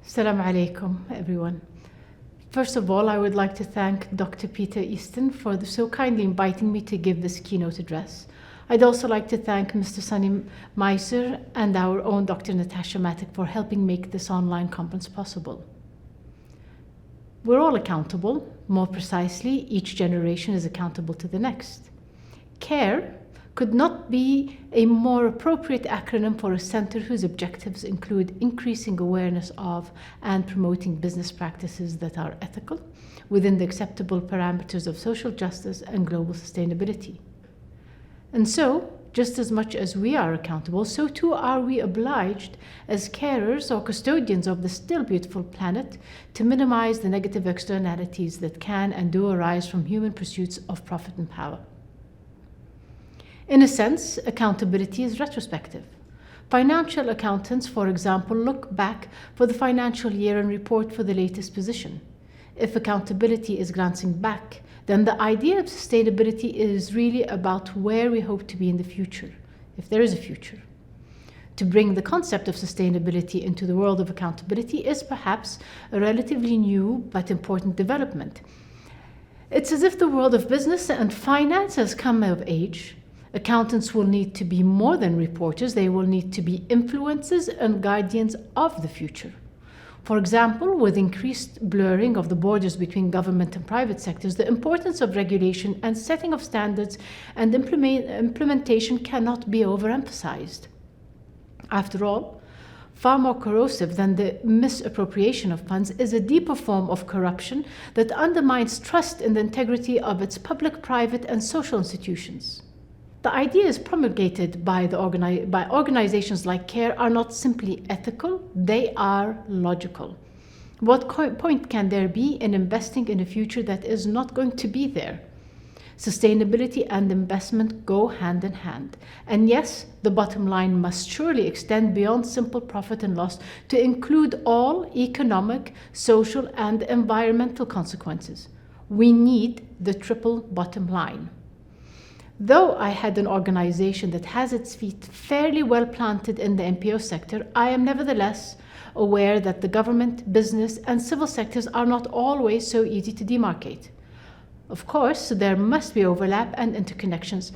Assalamu alaikum, everyone. First of all, I would like to thank Dr. Peter Easton for so kindly inviting me to give this keynote address. I'd also like to thank Mr. Sunny Meiser and our own Dr. Natasha Matic for helping make this online conference possible. We're all accountable. More precisely, each generation is accountable to the next. CARE could not be a more appropriate acronym for a center whose objectives include increasing awareness of and promoting business practices that are ethical within the acceptable parameters of social justice and global sustainability. And so, just as much as we are accountable, so too are we obliged as carers or custodians of the still beautiful planet to minimize the negative externalities that can and do arise from human pursuits of profit and power. In a sense, accountability is retrospective. Financial accountants, for example, look back for the financial year and report for the latest position. If accountability is glancing back, then the idea of sustainability is really about where we hope to be in the future, if there is a future. To bring the concept of sustainability into the world of accountability is perhaps a relatively new but important development. It's as if the world of business and finance has come of age. Accountants will need to be more than reporters. They will need to be influencers and guardians of the future. For example, with increased blurring of the borders between government and private sectors, the importance of regulation and setting of standards and implementation cannot be overemphasized. After all, far more corrosive than the misappropriation of funds is a deeper form of corruption that undermines trust in the integrity of its public, private, and social institutions. The ideas promulgated by organizations like CARE are not simply ethical, they are logical. What point can there be in investing in a future that is not going to be there? Sustainability and investment go hand in hand. And yes, the bottom line must surely extend beyond simple profit and loss to include all economic, social, and environmental consequences. We need the triple bottom line. Though I had an organization that has its feet fairly well planted in the NPO sector, I am nevertheless aware that the government, business, and civil sectors are not always so easy to demarcate. Of course, there must be overlap and interconnections,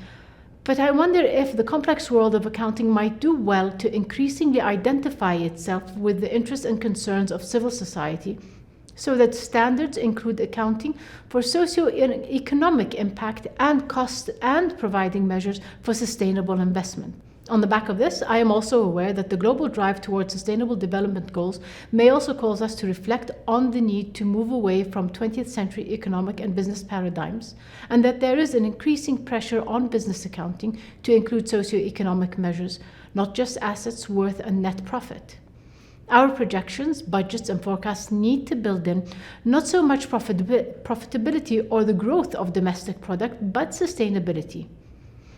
but I wonder if the complex world of accounting might do well to increasingly identify itself with the interests and concerns of civil society, so that standards include accounting for socio-economic impact and cost and providing measures for sustainable investment. On the back of this, I am also aware that the global drive towards sustainable development goals may also cause us to reflect on the need to move away from 20th century economic and business paradigms, and that there is an increasing pressure on business accounting to include socio-economic measures, not just assets, worth, and net profit. Our projections, budgets, and forecasts need to build in not so much profitability or the growth of domestic product, but sustainability.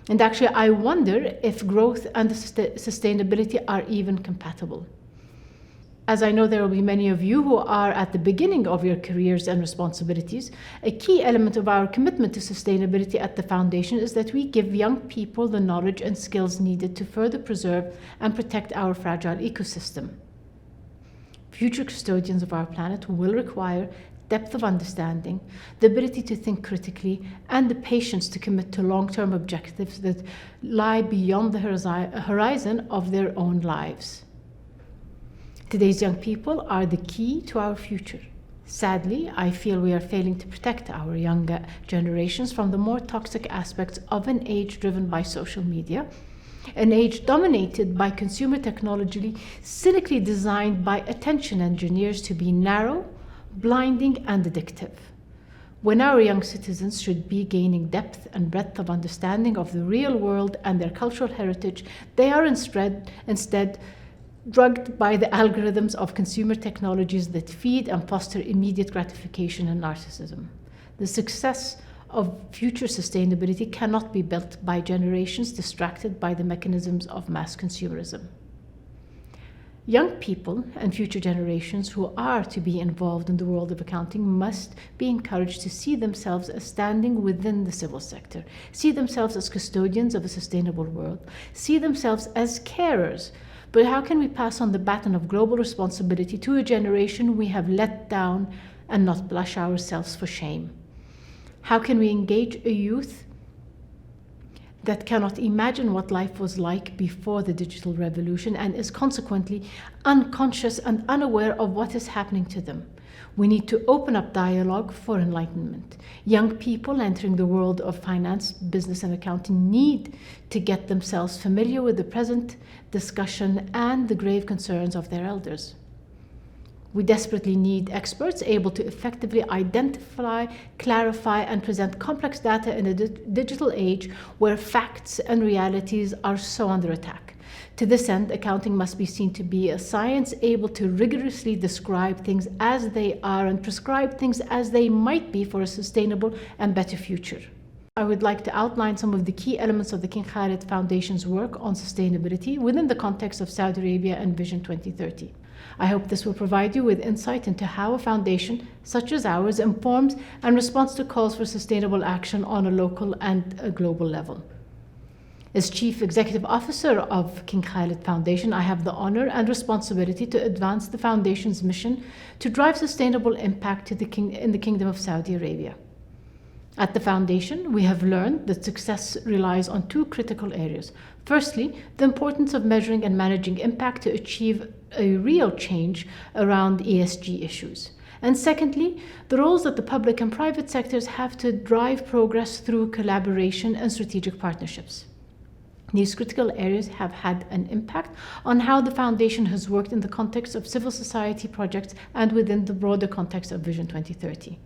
And actually, I wonder if growth and sustainability are even compatible. As I know there will be many of you who are at the beginning of your careers and responsibilities, a key element of our commitment to sustainability at the Foundation is that we give young people the knowledge and skills needed to further preserve and protect our fragile ecosystem. Future custodians of our planet will require depth of understanding, the ability to think critically, and the patience to commit to long-term objectives that lie beyond the horizon of their own lives. Today's young people are the key to our future. Sadly, I feel we are failing to protect our younger generations from the more toxic aspects of an age driven by social media, an age dominated by consumer technology cynically designed by attention engineers to be narrow, blinding, and addictive. When our young citizens should be gaining depth and breadth of understanding of the real world and their cultural heritage, they are instead drugged by the algorithms of consumer technologies that feed and foster immediate gratification and narcissism. The success of future sustainability cannot be built by generations distracted by the mechanisms of mass consumerism. Young people and future generations who are to be involved in the world of accounting must be encouraged to see themselves as standing within the civil sector, see themselves as custodians of a sustainable world, see themselves as carers, but how can we pass on the baton of global responsibility to a generation we have let down and not blush ourselves for shame? How can we engage a youth that cannot imagine what life was like before the digital revolution and is consequently unconscious and unaware of what is happening to them? We need to open up dialogue for enlightenment. Young people entering the world of finance, business, and accounting need to get themselves familiar with the present discussion and the grave concerns of their elders. We desperately need experts able to effectively identify, clarify, and present complex data in a digital age where facts and realities are so under attack. To this end, accounting must be seen to be a science able to rigorously describe things as they are and prescribe things as they might be for a sustainable and better future. I would like to outline some of the key elements of the King Khalid Foundation's work on sustainability within the context of Saudi Arabia and Vision 2030. I hope this will provide you with insight into how a foundation such as ours informs and responds to calls for sustainable action on a local and a global level. As Chief Executive Officer of King Khalid Foundation, I have the honor and responsibility to advance the Foundation's mission to drive sustainable impact in the Kingdom of Saudi Arabia. At the Foundation, we have learned that success relies on two critical areas. Firstly, the importance of measuring and managing impact to achieve a real change around ESG issues. And secondly, the roles that the public and private sectors have to drive progress through collaboration and strategic partnerships. These critical areas have had an impact on how the Foundation has worked in the context of civil society projects and within the broader context of Vision 2030.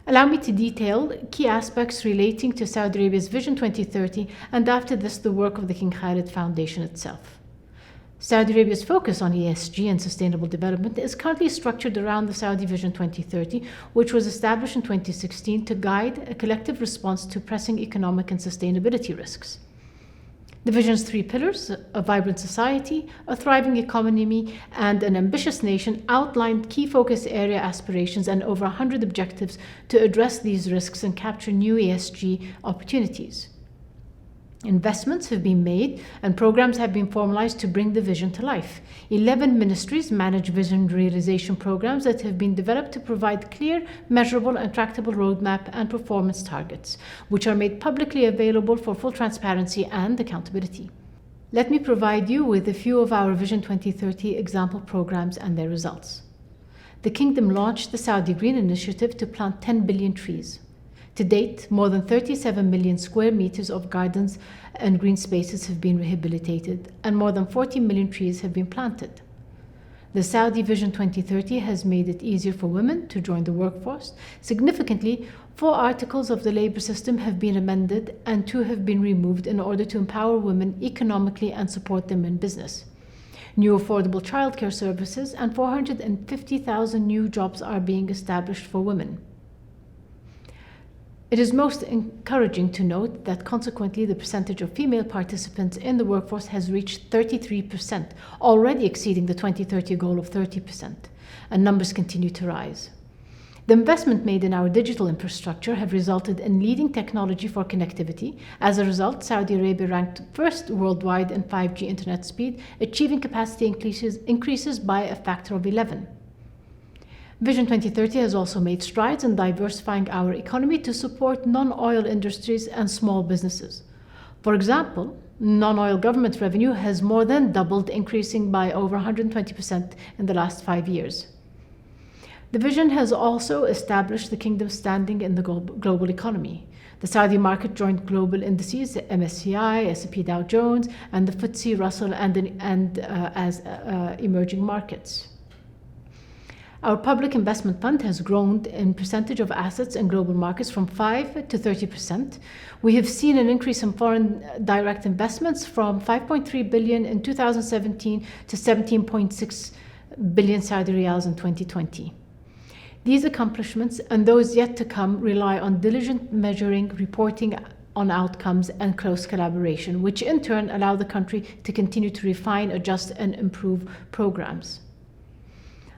Allow me to detail key aspects relating to Saudi Arabia's Vision 2030 and after this the work of the King Khalid Foundation itself. Saudi Arabia's focus on ESG and sustainable development is currently structured around the Saudi Vision 2030, which was established in 2016 to guide a collective response to pressing economic and sustainability risks. The Vision's three pillars, a vibrant society, a thriving economy, and an ambitious nation, outlined key focus area aspirations and over 100 objectives to address these risks and capture new ESG opportunities. Investments have been made and programs have been formalized to bring the vision to life. 11 ministries manage vision realization programs that have been developed to provide clear, measurable, and tractable roadmap and performance targets, which are made publicly available for full transparency and accountability. Let me provide you with a few of our Vision 2030 example programs and their results. The Kingdom launched the Saudi Green Initiative to plant 10 billion trees. To date, more than 37 million square meters of gardens and green spaces have been rehabilitated, and more than 40 million trees have been planted. The Saudi Vision 2030 has made it easier for women to join the workforce. Significantly, 4 articles of the labor system have been amended and 2 have been removed in order to empower women economically and support them in business. New affordable childcare services and 450,000 new jobs are being established for women. It is most encouraging to note that consequently the percentage of female participants in the workforce has reached 33%, already exceeding the 2030 goal of 30%, and numbers continue to rise. The investment made in our digital infrastructure have resulted in leading technology for connectivity. As a result, Saudi Arabia ranked first worldwide in 5G internet speed, achieving capacity increases by a factor of 11. Vision 2030 has also made strides in diversifying our economy to support non-oil industries and small businesses. For example, non-oil government revenue has more than doubled, increasing by over 120% in the last 5 years. The vision has also established the Kingdom's standing in the global economy. The Saudi market joined global indices, MSCI, S&P Dow Jones, and the FTSE Russell as emerging markets. Our public investment fund has grown in percentage of assets in global markets from 5 to 30%. We have seen an increase in foreign direct investments from 5.3 billion in 2017 to 17.6 billion Saudi riyals in 2020. These accomplishments and those yet to come rely on diligent measuring, reporting on outcomes, and close collaboration, which in turn allow the country to continue to refine, adjust, and improve programs.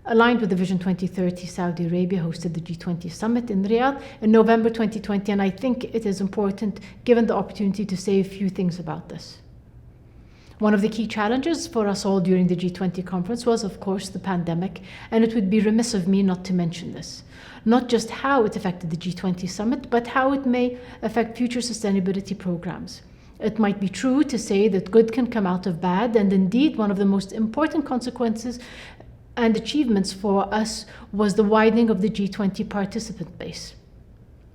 Aligned with the Vision 2030, Saudi Arabia hosted the G20 summit in Riyadh in November 2020, and I think it is important, given the opportunity, to say a few things about this. One of the key challenges for us all during the G20 conference was, of course, the pandemic, and it would be remiss of me not to mention this. Not just how it affected the G20 summit, but how it may affect future sustainability programs. It might be true to say that good can come out of bad, and indeed one of the most important consequences and achievements for us was the widening of the G20 participant base.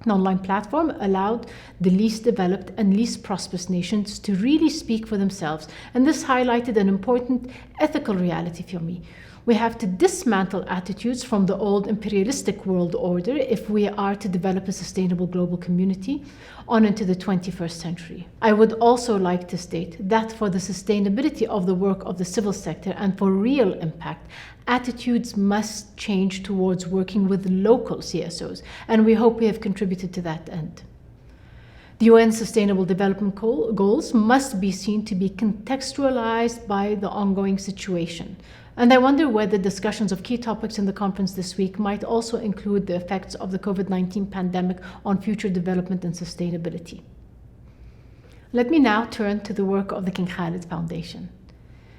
An online platform allowed the least developed and least prosperous nations to really speak for themselves, and this highlighted an important ethical reality for me. We have to dismantle attitudes from the old imperialistic world order if we are to develop a sustainable global community on into the 21st century. I would also like to state that for the sustainability of the work of the civil sector and for real impact, attitudes must change towards working with local CSOs, and we hope we have contributed to that end. The UN Sustainable Development Goals must be seen to be contextualized by the ongoing situation. And I wonder whether discussions of key topics in the conference this week might also include the effects of the COVID-19 pandemic on future development and sustainability. Let me now turn to the work of the King Khalid Foundation.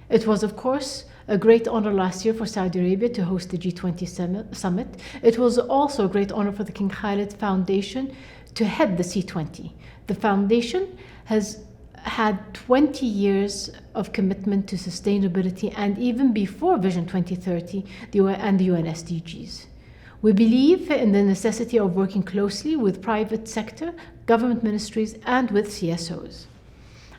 It was, of course, a great honor last year for Saudi Arabia to host the G20 summit. It was also a great honor for the King Khalid Foundation to head the C20. The foundation has had 20 years of commitment to sustainability, and even before Vision 2030 and the UN SDGs. We believe in the necessity of working closely with private sector, government ministries, and with CSOs.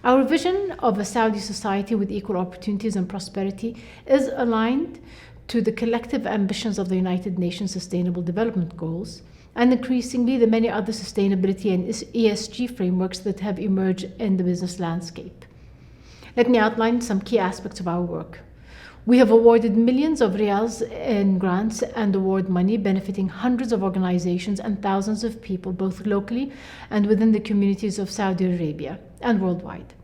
Our vision of a Saudi society with equal opportunities and prosperity is aligned to the collective ambitions of the United Nations Sustainable Development Goals, and increasingly the many other sustainability and ESG frameworks that have emerged in the business landscape. Let me outline some key aspects of our work. We have awarded millions of riyals in grants and award money benefiting hundreds of organizations and thousands of people, both locally and within the communities of Saudi Arabia and worldwide.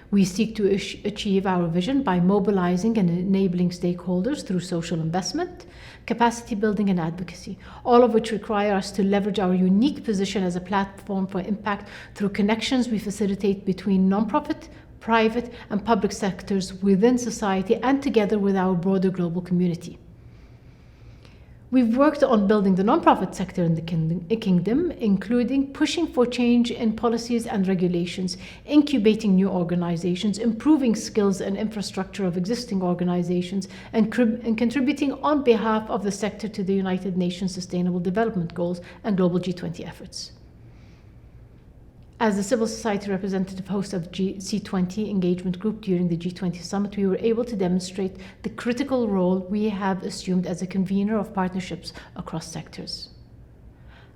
We seek to achieve our vision by mobilizing and enabling stakeholders through social investment, capacity building, and advocacy, all of which require us to leverage our unique position as a platform for impact through connections we facilitate between nonprofit, private, and public sectors within society and together with our broader global community. We've worked on building the nonprofit sector in the kingdom, including pushing for change in policies and regulations, incubating new organizations, improving skills and infrastructure of existing organizations, and contributing on behalf of the sector to the United Nations Sustainable Development Goals and global G20 efforts. As the civil society representative host of C20 engagement group during the G20 summit, we were able to demonstrate the critical role we have assumed as a convener of partnerships across sectors.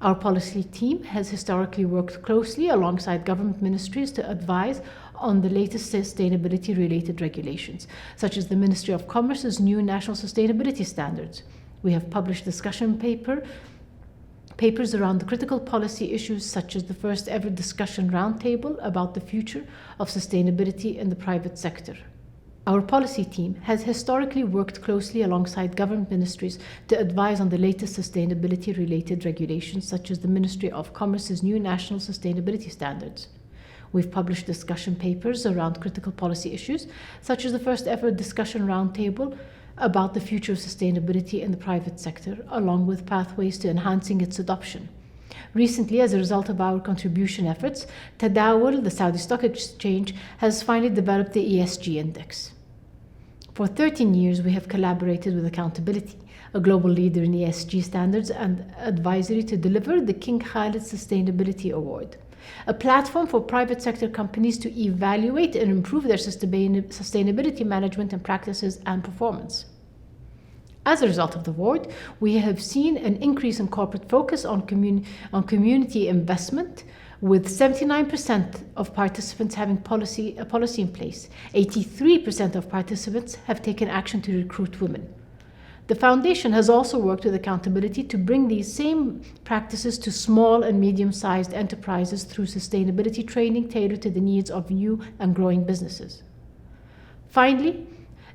Our policy team has historically worked closely alongside government ministries to advise on the latest sustainability-related regulations, such as the Ministry of Commerce's new national sustainability standards. We have published discussion papers around the critical policy issues, such as the first ever discussion roundtable about the future of sustainability in the private sector. Our policy team has historically worked closely alongside government ministries to advise on the latest sustainability-related regulations, such as the Ministry of Commerce's new national sustainability standards. We've published discussion papers around critical policy issues, such as the first ever discussion roundtable about the future of sustainability in the private sector, along with pathways to enhancing its adoption. Recently, as a result of our contribution efforts, Tadawul, the Saudi Stock Exchange, has finally developed the ESG index. For 13 years, we have collaborated with Accountability, a global leader in ESG standards and advisory, to deliver the King Khalid Sustainability Award, a platform for private sector companies to evaluate and improve their sustainability management and practices and performance. As a result of the award, we have seen an increase in corporate focus on community investment, with 79% of participants having a policy in place. 83% of participants have taken action to recruit women. The foundation has also worked with Accountability to bring these same practices to small and medium-sized enterprises through sustainability training tailored to the needs of new and growing businesses. Finally,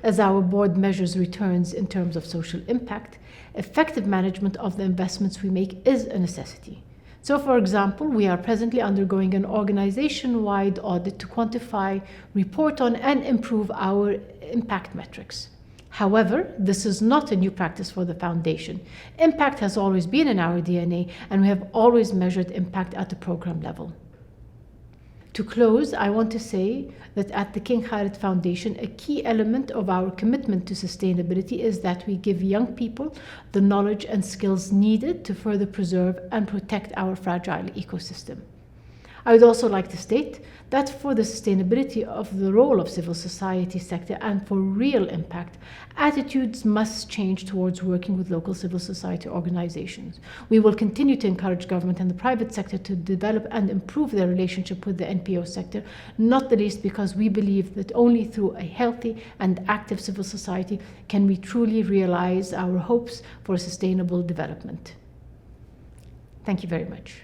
as our board measures returns in terms of social impact, effective management of the investments we make is a necessity. So, for example, we are presently undergoing an organization-wide audit to quantify, report on, and improve our impact metrics. However, this is not a new practice for the Foundation. Impact has always been in our DNA, and we have always measured impact at the program level. To close, I want to say that at the King Khalid Foundation, a key element of our commitment to sustainability is that we give young people the knowledge and skills needed to further preserve and protect our fragile ecosystem. I would also like to state that for the sustainability of the role of civil society sector and for real impact, attitudes must change towards working with local civil society organizations. We will continue to encourage government and the private sector to develop and improve their relationship with the NPO sector, not the least because we believe that only through a healthy and active civil society can we truly realize our hopes for sustainable development. Thank you very much.